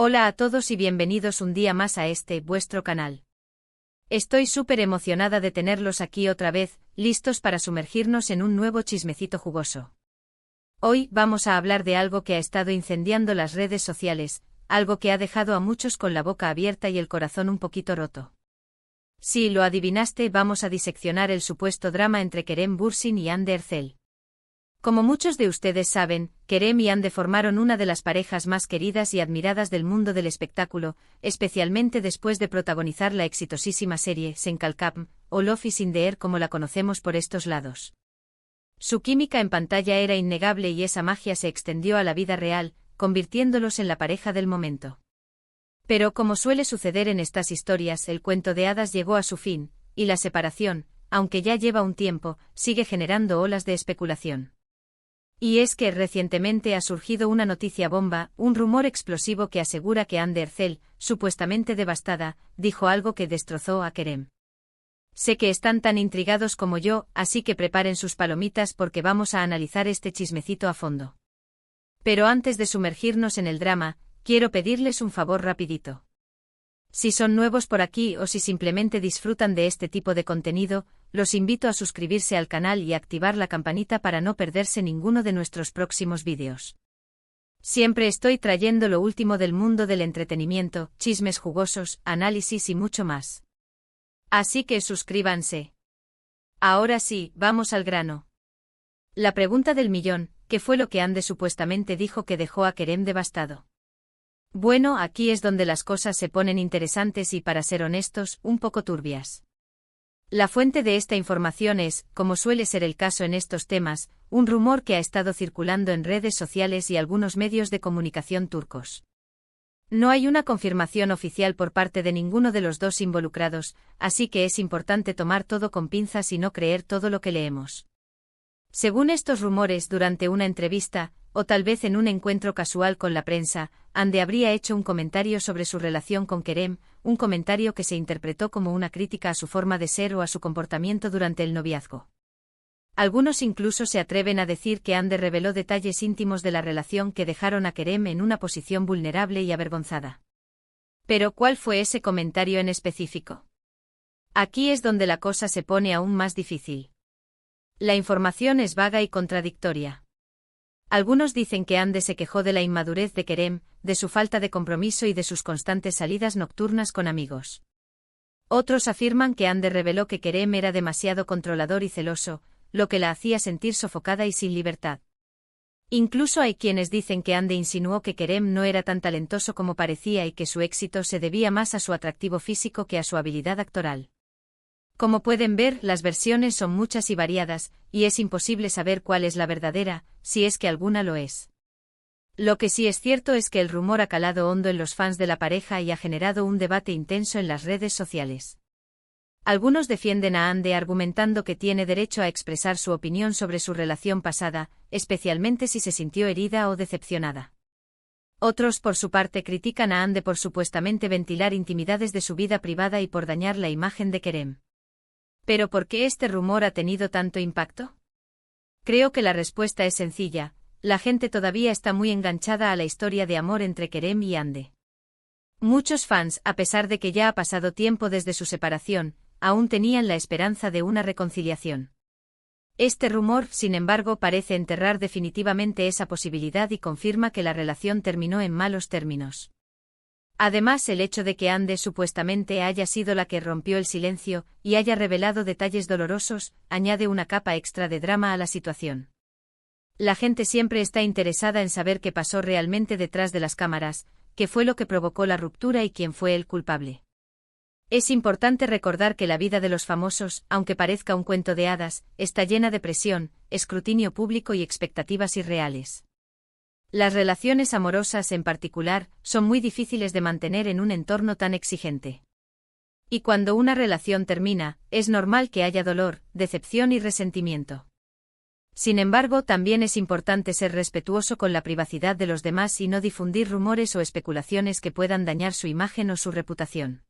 Hola a todos y bienvenidos un día más a vuestro canal. Estoy súper emocionada de tenerlos aquí otra vez, listos para sumergirnos en un nuevo chismecito jugoso. Hoy vamos a hablar de algo que ha estado incendiando las redes sociales, algo que ha dejado a muchos con la boca abierta y el corazón un poquito roto. Si lo adivinaste, vamos a diseccionar el supuesto drama entre Kerem Bürsin y Hande Erçel. Como muchos de ustedes saben, Kerem y Hande formaron una de las parejas más queridas y admiradas del mundo del espectáculo, especialmente después de protagonizar la exitosísima serie Sen Kalkam, o Love is in the Air como la conocemos por estos lados. Su química en pantalla era innegable y esa magia se extendió a la vida real, convirtiéndolos en la pareja del momento. Pero como suele suceder en estas historias, el cuento de hadas llegó a su fin, y la separación, aunque ya lleva un tiempo, sigue generando olas de especulación. Y es que recientemente ha surgido una noticia bomba, un rumor explosivo que asegura que Hande Erçel, supuestamente devastada, dijo algo que destrozó a Kerem. Sé que están tan intrigados como yo, así que preparen sus palomitas porque vamos a analizar este chismecito a fondo. Pero antes de sumergirnos en el drama, quiero pedirles un favor rapidito. Si son nuevos por aquí o si simplemente disfrutan de este tipo de contenido, los invito a suscribirse al canal y activar la campanita para no perderse ninguno de nuestros próximos vídeos. Siempre estoy trayendo lo último del mundo del entretenimiento, chismes jugosos, análisis y mucho más. Así que suscríbanse. Ahora sí, vamos al grano. La pregunta del millón, ¿qué fue lo que Hande supuestamente dijo que dejó a Kerem devastado? Bueno, aquí es donde las cosas se ponen interesantes y, para ser honestos, un poco turbias. La fuente de esta información es, como suele ser el caso en estos temas, un rumor que ha estado circulando en redes sociales y algunos medios de comunicación turcos. No hay una confirmación oficial por parte de ninguno de los dos involucrados, así que es importante tomar todo con pinzas y no creer todo lo que leemos. Según estos rumores, durante una entrevista, o tal vez en un encuentro casual con la prensa, Hande habría hecho un comentario sobre su relación con Kerem, un comentario que se interpretó como una crítica a su forma de ser o a su comportamiento durante el noviazgo. Algunos incluso se atreven a decir que Hande reveló detalles íntimos de la relación que dejaron a Kerem en una posición vulnerable y avergonzada. Pero ¿cuál fue ese comentario en específico? Aquí es donde la cosa se pone aún más difícil. La información es vaga y contradictoria. Algunos dicen que Hande se quejó de la inmadurez de Kerem, de su falta de compromiso y de sus constantes salidas nocturnas con amigos. Otros afirman que Hande reveló que Kerem era demasiado controlador y celoso, lo que la hacía sentir sofocada y sin libertad. Incluso hay quienes dicen que Hande insinuó que Kerem no era tan talentoso como parecía y que su éxito se debía más a su atractivo físico que a su habilidad actoral. Como pueden ver, las versiones son muchas y variadas, y es imposible saber cuál es la verdadera, si es que alguna lo es. Lo que sí es cierto es que el rumor ha calado hondo en los fans de la pareja y ha generado un debate intenso en las redes sociales. Algunos defienden a Hande argumentando que tiene derecho a expresar su opinión sobre su relación pasada, especialmente si se sintió herida o decepcionada. Otros, por su parte, critican a Hande por supuestamente ventilar intimidades de su vida privada y por dañar la imagen de Kerem. ¿Pero por qué este rumor ha tenido tanto impacto? Creo que la respuesta es sencilla: la gente todavía está muy enganchada a la historia de amor entre Kerem y Hande. Muchos fans, a pesar de que ya ha pasado tiempo desde su separación, aún tenían la esperanza de una reconciliación. Este rumor, sin embargo, parece enterrar definitivamente esa posibilidad y confirma que la relación terminó en malos términos. Además, el hecho de que Hande supuestamente haya sido la que rompió el silencio y haya revelado detalles dolorosos, añade una capa extra de drama a la situación. La gente siempre está interesada en saber qué pasó realmente detrás de las cámaras, qué fue lo que provocó la ruptura y quién fue el culpable. Es importante recordar que la vida de los famosos, aunque parezca un cuento de hadas, está llena de presión, escrutinio público y expectativas irreales. Las relaciones amorosas, en particular, son muy difíciles de mantener en un entorno tan exigente. Y cuando una relación termina, es normal que haya dolor, decepción y resentimiento. Sin embargo, también es importante ser respetuoso con la privacidad de los demás y no difundir rumores o especulaciones que puedan dañar su imagen o su reputación.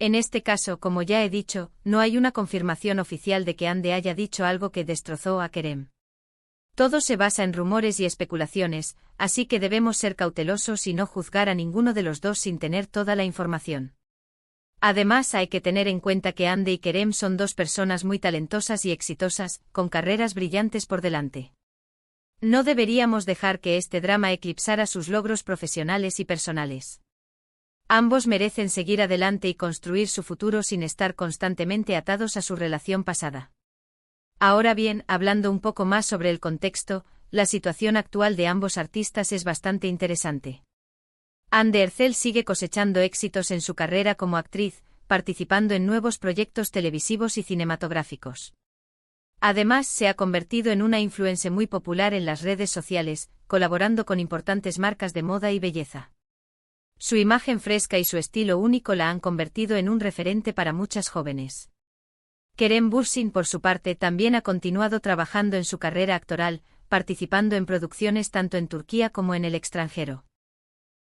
En este caso, como ya he dicho, no hay una confirmación oficial de que Hande haya dicho algo que destrozó a Kerem. Todo se basa en rumores y especulaciones, así que debemos ser cautelosos y no juzgar a ninguno de los dos sin tener toda la información. Además, hay que tener en cuenta que Hande y Kerem son dos personas muy talentosas y exitosas, con carreras brillantes por delante. No deberíamos dejar que este drama eclipsara sus logros profesionales y personales. Ambos merecen seguir adelante y construir su futuro sin estar constantemente atados a su relación pasada. Ahora bien, hablando un poco más sobre el contexto, la situación actual de ambos artistas es bastante interesante. Hande Erçel sigue cosechando éxitos en su carrera como actriz, participando en nuevos proyectos televisivos y cinematográficos. Además, se ha convertido en una influencer muy popular en las redes sociales, colaborando con importantes marcas de moda y belleza. Su imagen fresca y su estilo único la han convertido en un referente para muchas jóvenes. Kerem Bürsin, por su parte, también ha continuado trabajando en su carrera actoral, participando en producciones tanto en Turquía como en el extranjero.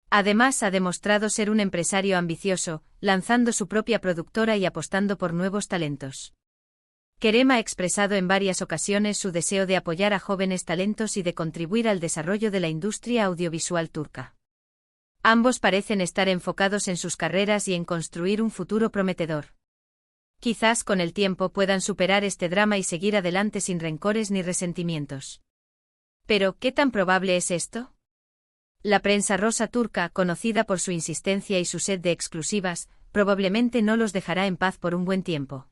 Además, ha demostrado ser un empresario ambicioso, lanzando su propia productora y apostando por nuevos talentos. Kerem ha expresado en varias ocasiones su deseo de apoyar a jóvenes talentos y de contribuir al desarrollo de la industria audiovisual turca. Ambos parecen estar enfocados en sus carreras y en construir un futuro prometedor. Quizás con el tiempo puedan superar este drama y seguir adelante sin rencores ni resentimientos. Pero, ¿qué tan probable es esto? La prensa rosa turca, conocida por su insistencia y su sed de exclusivas, probablemente no los dejará en paz por un buen tiempo.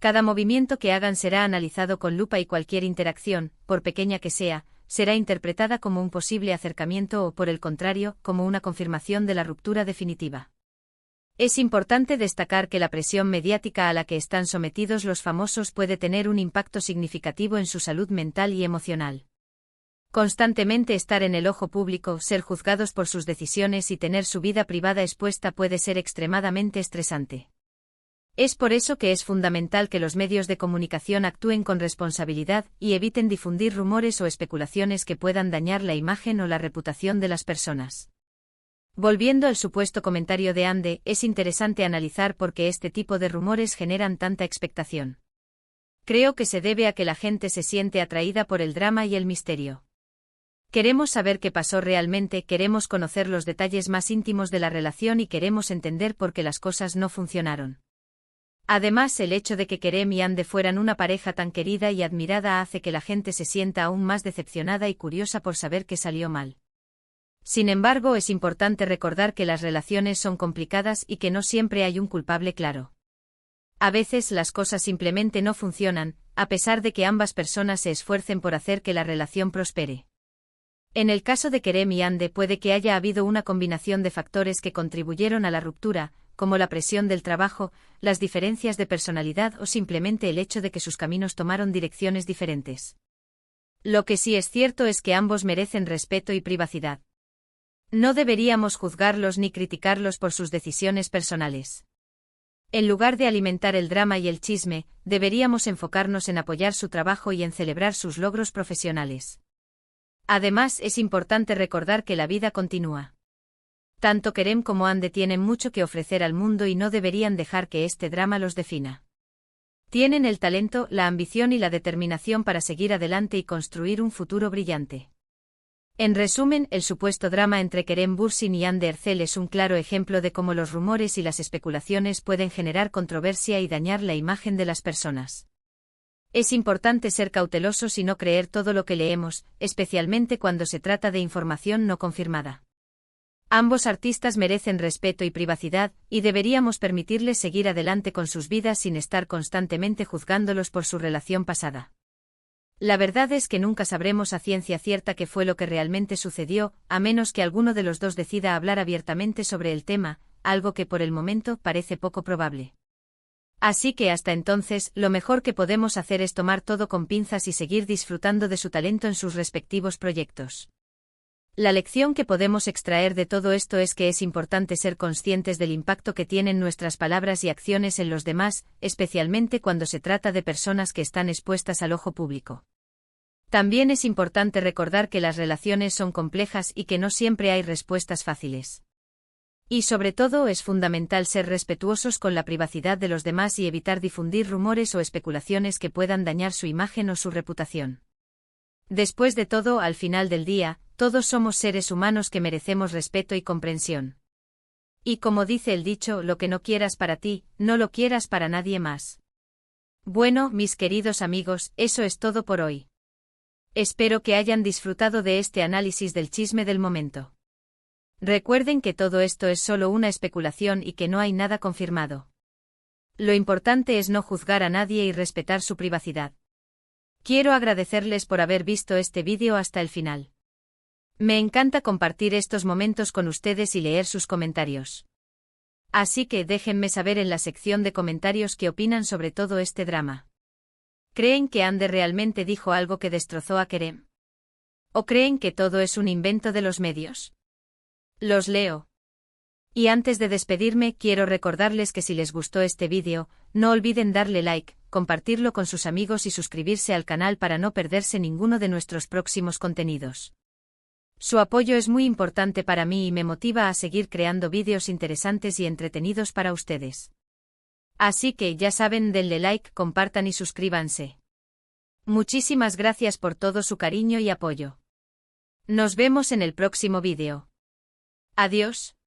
Cada movimiento que hagan será analizado con lupa y cualquier interacción, por pequeña que sea, será interpretada como un posible acercamiento o, por el contrario, como una confirmación de la ruptura definitiva. Es importante destacar que la presión mediática a la que están sometidos los famosos puede tener un impacto significativo en su salud mental y emocional. Constantemente estar en el ojo público, ser juzgados por sus decisiones y tener su vida privada expuesta puede ser extremadamente estresante. Es por eso que es fundamental que los medios de comunicación actúen con responsabilidad y eviten difundir rumores o especulaciones que puedan dañar la imagen o la reputación de las personas. Volviendo al supuesto comentario de Hande, es interesante analizar por qué este tipo de rumores generan tanta expectación. Creo que se debe a que la gente se siente atraída por el drama y el misterio. Queremos saber qué pasó realmente, queremos conocer los detalles más íntimos de la relación y queremos entender por qué las cosas no funcionaron. Además, el hecho de que Kerem y Hande fueran una pareja tan querida y admirada hace que la gente se sienta aún más decepcionada y curiosa por saber qué salió mal. Sin embargo, es importante recordar que las relaciones son complicadas y que no siempre hay un culpable claro. A veces las cosas simplemente no funcionan, a pesar de que ambas personas se esfuercen por hacer que la relación prospere. En el caso de Kerem y Hande puede que haya habido una combinación de factores que contribuyeron a la ruptura, como la presión del trabajo, las diferencias de personalidad o simplemente el hecho de que sus caminos tomaron direcciones diferentes. Lo que sí es cierto es que ambos merecen respeto y privacidad. No deberíamos juzgarlos ni criticarlos por sus decisiones personales. En lugar de alimentar el drama y el chisme, deberíamos enfocarnos en apoyar su trabajo y en celebrar sus logros profesionales. Además, es importante recordar que la vida continúa. Tanto Kerem como Hande tienen mucho que ofrecer al mundo y no deberían dejar que este drama los defina. Tienen el talento, la ambición y la determinación para seguir adelante y construir un futuro brillante. En resumen, el supuesto drama entre Kerem Bürsin y Hande Erçel es un claro ejemplo de cómo los rumores y las especulaciones pueden generar controversia y dañar la imagen de las personas. Es importante ser cautelosos y no creer todo lo que leemos, especialmente cuando se trata de información no confirmada. Ambos artistas merecen respeto y privacidad, y deberíamos permitirles seguir adelante con sus vidas sin estar constantemente juzgándolos por su relación pasada. La verdad es que nunca sabremos a ciencia cierta qué fue lo que realmente sucedió, a menos que alguno de los dos decida hablar abiertamente sobre el tema, algo que por el momento parece poco probable. Así que hasta entonces, lo mejor que podemos hacer es tomar todo con pinzas y seguir disfrutando de su talento en sus respectivos proyectos. La lección que podemos extraer de todo esto es que es importante ser conscientes del impacto que tienen nuestras palabras y acciones en los demás, especialmente cuando se trata de personas que están expuestas al ojo público. También es importante recordar que las relaciones son complejas y que no siempre hay respuestas fáciles. Y sobre todo es fundamental ser respetuosos con la privacidad de los demás y evitar difundir rumores o especulaciones que puedan dañar su imagen o su reputación. Después de todo, al final del día, todos somos seres humanos que merecemos respeto y comprensión. Y como dice el dicho, lo que no quieras para ti, no lo quieras para nadie más. Bueno, mis queridos amigos, eso es todo por hoy. Espero que hayan disfrutado de este análisis del chisme del momento. Recuerden que todo esto es solo una especulación y que no hay nada confirmado. Lo importante es no juzgar a nadie y respetar su privacidad. Quiero agradecerles por haber visto este vídeo hasta el final. Me encanta compartir estos momentos con ustedes y leer sus comentarios. Así que déjenme saber en la sección de comentarios qué opinan sobre todo este drama. ¿Creen que Ander realmente dijo algo que destrozó a Kerem? ¿O creen que todo es un invento de los medios? Los leo. Y antes de despedirme, quiero recordarles que si les gustó este vídeo, no olviden darle like, compartirlo con sus amigos y suscribirse al canal para no perderse ninguno de nuestros próximos contenidos. Su apoyo es muy importante para mí y me motiva a seguir creando vídeos interesantes y entretenidos para ustedes. Así que ya saben, denle like, compartan y suscríbanse. Muchísimas gracias por todo su cariño y apoyo. Nos vemos en el próximo vídeo. Adiós.